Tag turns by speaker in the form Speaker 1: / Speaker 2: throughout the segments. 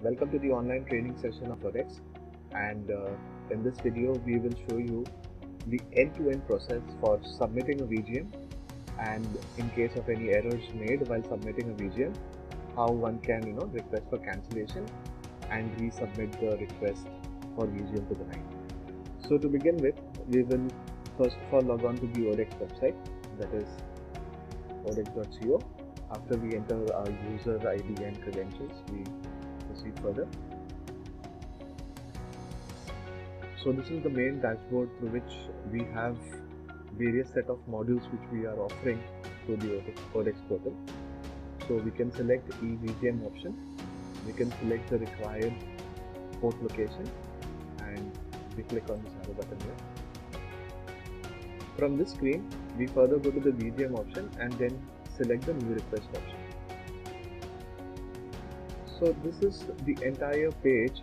Speaker 1: Welcome to the online training session of Odex, and in this video we will show you the end-to-end process for submitting a VGM, and in case of any errors made while submitting a VGM, how one can request for cancellation and resubmit the request for VGM to the client. So to begin with, we will first of all log on to the Odex website, that is odex.co. After we enter our user ID and credentials, we proceed further. So this is the main dashboard through which we have various set of modules which we are offering to the Odex portal. So we can select eVGM option, we can select the required port location, and we click on this arrow button here. From this screen, we further go to the VGM option and then select the new request option. So this is the entire page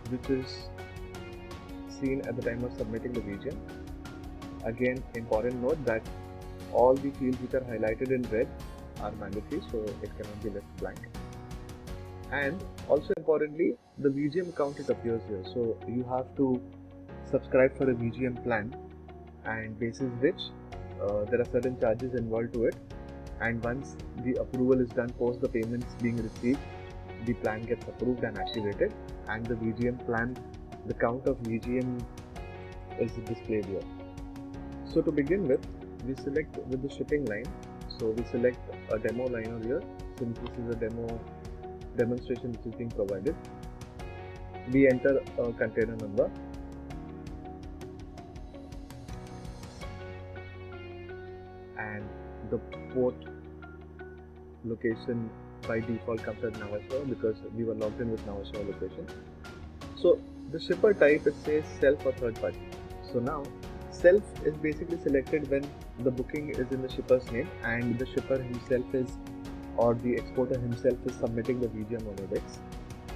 Speaker 1: which is seen at the time of submitting the VGM. Again, important note that all the fields which are highlighted in red are mandatory, so it cannot be left blank. And also importantly, the VGM account it appears here, so you have to subscribe for a VGM plan, and basis which there are certain charges involved to it, and once the approval is done post the payments being received, the plan gets approved and activated, and the VGM plan, the count of VGM is displayed here. So to begin with, we select with the shipping line. So we select a demo line over here, since this is a demonstration which is being provided. We enter a container number, and the port location by default comes as Nhava Sheva because we were logged in with Nhava Sheva location. So the shipper type, it says self or third party. So now self is basically selected when the booking is in the shipper's name and the shipper himself is, or the exporter himself is submitting the VGM on Odex.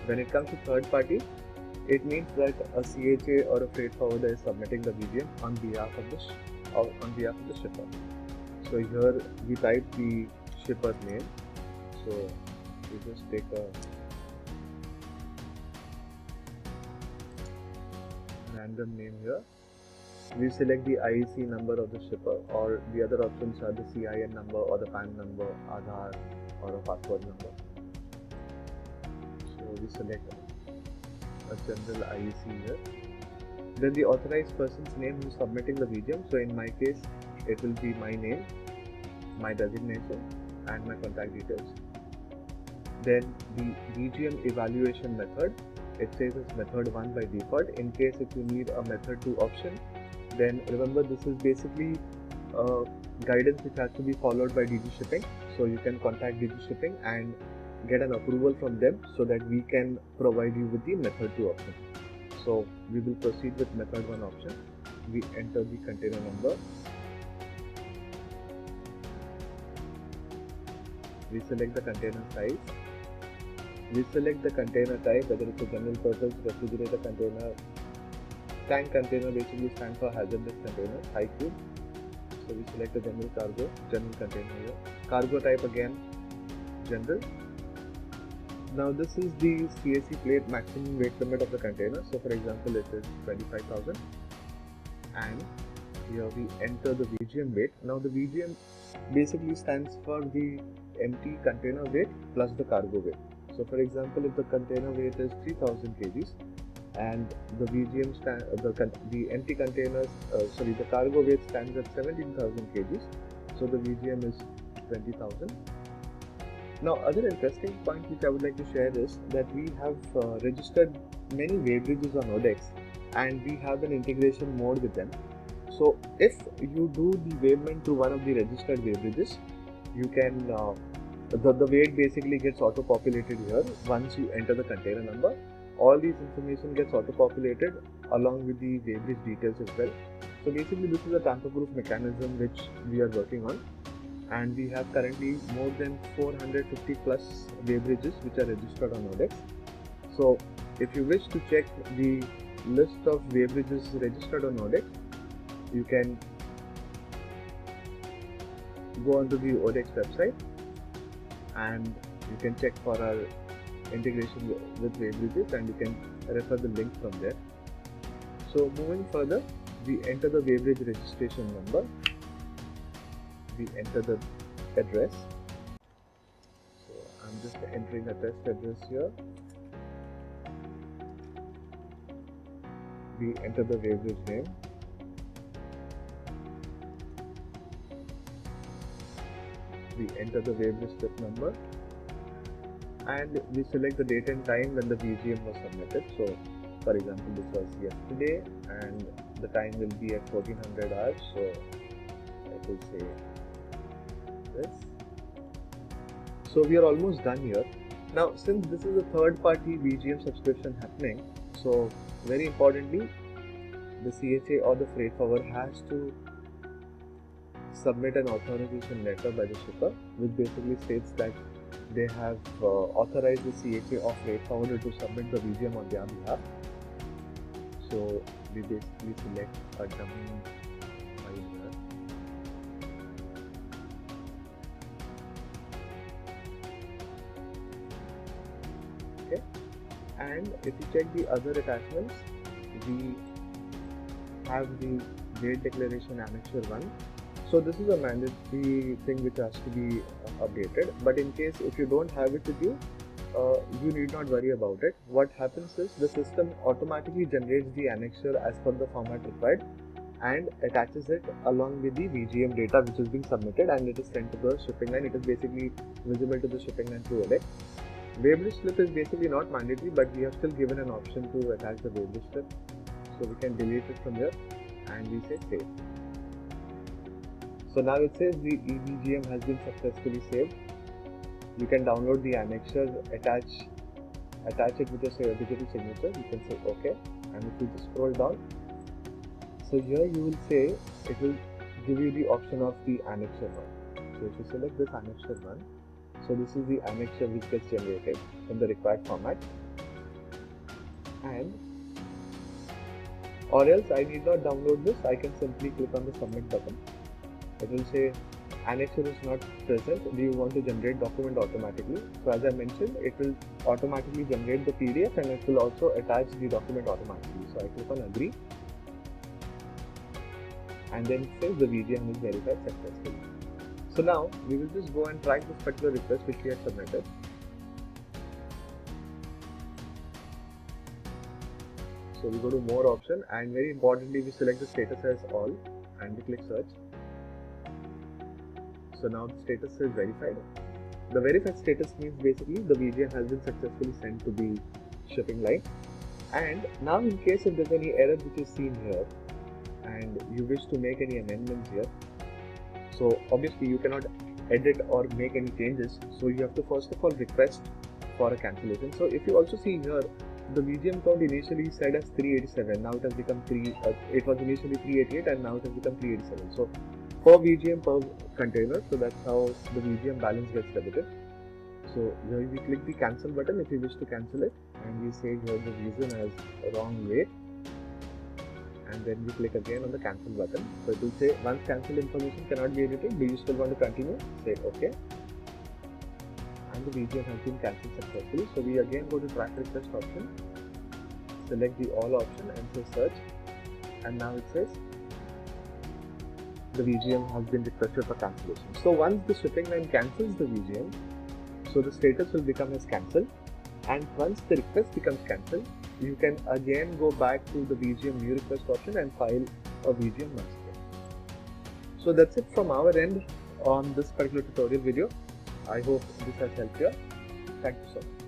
Speaker 1: When it comes to third party, it means that a CHA or a freight forwarder is submitting the VGM on behalf of the shipper. So here we type the shipper's name. So we just take a random name here. We select the IEC number of the shipper, or the other options are the CIN number or the PAN number, Aadhaar, or a passport number. So we select a general IEC here. Then the authorized person's name who is submitting the VGM. So in my case, it will be my name, my designation, and my contact details. Then the VGM evaluation method, it says it's method 1 by default. In case if you need a method 2 option, then remember this is basically guidance which has to be followed by DG Shipping. So you can contact DG Shipping and get an approval from them so that we can provide you with the method 2 option. So we will proceed with method 1 option. We enter the container number. We select the container size. We select the container type, whether it's a general purpose refrigerator container, tank container basically stands for hazardous container, high cube. So we select the general cargo, general container here. Cargo type again, general. Now this is the CAC plate maximum weight limit of the container. So for example, it is 25,000. And here we enter the VGM weight. Now the VGM basically stands for the empty container weight plus the cargo weight. So for example, if the container weight is 3000 kgs and the VGM the empty containers, the cargo weight stands at 17,000 kgs, so the VGM is 20,000. Now other interesting point which I would like to share is that we have registered many weighbridges on Odex, and we have an integration mode with them. So if you do the weighment to one of the registered weighbridges, you can the weight basically gets auto-populated here. Once you enter the container number, all these information gets auto-populated along with the weighbridge details as well. So basically this is a tamper-proof mechanism which we are working on, and we have currently more than 450 plus weighbridges which are registered on Odex. So if you wish to check the list of weighbridges registered on Odex, you can go onto the Odex website and you can check for our integration with WaveBridges, and you can refer the link from there. So moving further, we enter the WaveBridge registration number, we enter the address. So I'm just entering a test address here. We enter the WaveBridge name. We enter the WaveBridge slip number, and we select the date and time when the VGM was submitted. So for example, this was yesterday and the time will be at 1400 hours. So I will say this. So we are almost done here. Now, since this is a third party VGM subscription happening, so very importantly, the CHA or the freight forwarder has to submit an authorization letter by the shipper, which basically states that they have authorized the CHA or freight forwarder to submit the VGM on their behalf. So we basically select a dummy file here. Okay, and if you check the other attachments, we have the date declaration annexure 1. So this is a mandatory thing which has to be updated, but in case if you don't have it with you, you need not worry about it. What happens is the system automatically generates the annexure as per the format required and attaches it along with the VGM data which is being submitted, and it is sent to the shipping line. It is basically visible to the shipping line through OLED. WaveBridge slip is basically not mandatory, but we have still given an option to attach the WaveBridge slip. So we can delete it from here and we say save. So now it says the EVGM has been successfully saved. You can download the annexure, attach it with your digital signature. You can say OK, and if you just scroll down, so here you will say it will give you the option of the annexure 1. So if you select this annexure 1, so this is the annexure which gets generated in the required format, and or else I need not download this. I can simply click on the submit button. It will say annexure is not present. Do you want to generate document automatically? So as I mentioned, it will automatically generate the PDF and it will also attach the document automatically. So I click on agree, and then it says the VGM is verified successfully. So now we will just go and track this particular request which we have submitted. So we go to more option, and very importantly we select the status as all and we click search. So now the status is verified. The verified status means basically the VGM has been successfully sent to the shipping line. And now in case if there's any error which is seen here and you wish to make any amendments here, so obviously you cannot edit or make any changes. So you have to first of all request for a cancellation. So if you also see here, the VGM count initially said as 387. Now it has become it was initially 388 and now it has become 387. So per VGM per container, so that's how the VGM balance gets debited. So here we click the cancel button if you wish to cancel it, and we say here the reason as wrong weight, and then we click again on the cancel button. So it will say once cancelled information cannot be edited, do you still want to continue? Say OK, and the VGM has been cancelled successfully. So we again go to track request option, select the all option and say search, and now it says the VGM has been requested for cancellation. So once the shipping line cancels the VGM, so the status will become as cancelled, and once the request becomes cancelled, you can again go back to the VGM new request option and file a VGM once again. So that's it from our end on this particular tutorial video. I hope this has helped you. Thank you so much.